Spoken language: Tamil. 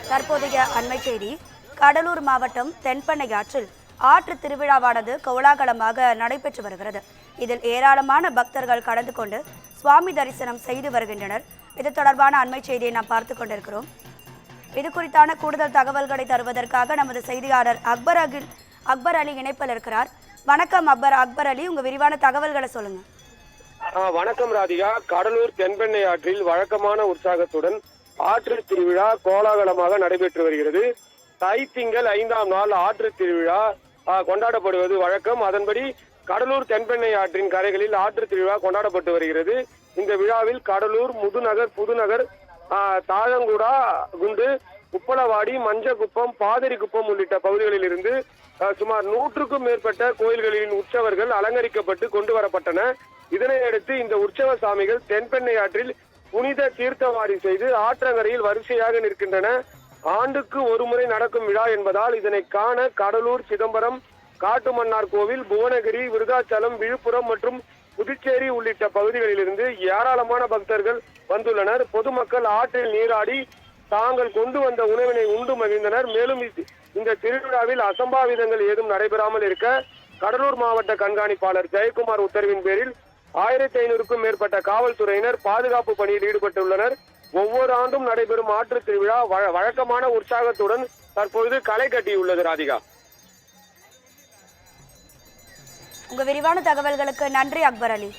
தற்போதைய அண்மை செய்தி. கடலூர் மாவட்டம் தென்பெண்ணையாற்றில் ஆற்று திருவிழாவானது கோலாகலமாக நடைபெற்று வருகிறது. இதில் ஏராளமான பக்தர்கள் கலந்து கொண்டு சுவாமி தரிசனம் செய்து வருகின்றனர். இது தொடர்பான அண்மை செய்தியை நாம் பார்த்து கொண்டிருக்கிறோம். இது குறித்தான கூடுதல் தகவல்களை தருவதற்காக நமது செய்தியாளர் அக்பர் அலி இணைப்பில் இருக்கிறார். வணக்கம் அக்பர் அலி, உங்க விரிவான தகவல்களை சொல்லுங்க. வணக்கம் ராதிகா. கடலூர் தென்பெண்ணை ஆற்றில் வழக்கமான உற்சாகத்துடன் ஆற்று திருவிழா கோலாகலமாக நடைபெற்று வருகிறது. தை திங்கள் 5ஆம் நாள் ஆற்று திருவிழா கொண்டாடப்படுவது வழக்கம். அதன்படி கடலூர் தென்பெண்ணை ஆற்றின் கரைகளில் ஆற்று திருவிழா கொண்டாடப்பட்டு வருகிறது. இந்த விழாவில் கடலூர், முதுநகர், புதுநகர், தாழங்குடா, குண்டு, உப்பளவாடி, மஞ்சக்குப்பம், பாதிரிக்குப்பம் உள்ளிட்ட பகுதிகளில் இருந்து சுமார் 100க்கும் மேற்பட்ட கோயில்களின் உற்சவர்கள் அலங்கரிக்கப்பட்டு கொண்டு வரப்பட்டன. இதனையடுத்து இந்த உற்சவ சாமிகள் தென்பெண்ணை ஆற்றில் புனித தீர்த்தவாரி செய்து ஆற்றங்கரையில் வரிசையாக நிற்கின்றன. ஆண்டுக்கு ஒரு முறை நடக்கும் விழா என்பதால் இதனை காண கடலூர், சிதம்பரம், காட்டுமன்னார் கோவில், புவனகிரி, விருதாச்சலம், விழுப்புரம் மற்றும் புதுச்சேரி உள்ளிட்ட பகுதிகளிலிருந்து ஏராளமான பக்தர்கள் வந்துள்ளனர். பொதுமக்கள் ஆற்றில் நீராடி தாங்கள் கொண்டு வந்த உணவினை உண்டு மகிழ்ந்தனர். மேலும் இந்த திருவிழாவில் அசம்பாவிதங்கள் ஏதும் நடைபெறாமல் இருக்க கடலூர் மாவட்ட கண்காணிப்பாளர் ஜெயக்குமார் உத்தரவின் பேரில் 1500க்கும் மேற்பட்ட காவல்துறையினர் பாதுகாப்பு பணியில் ஈடுபட்டுள்ளனர். ஒவ்வொரு ஆண்டும் நடைபெறும் ஆற்று திருவிழா வழக்கமான உற்சாகத்துடன் தற்பொழுது களை கட்டியுள்ளது. ராதிகா, உங்க விரிவான தகவல்களுக்கு நன்றி அக்பர் அலி.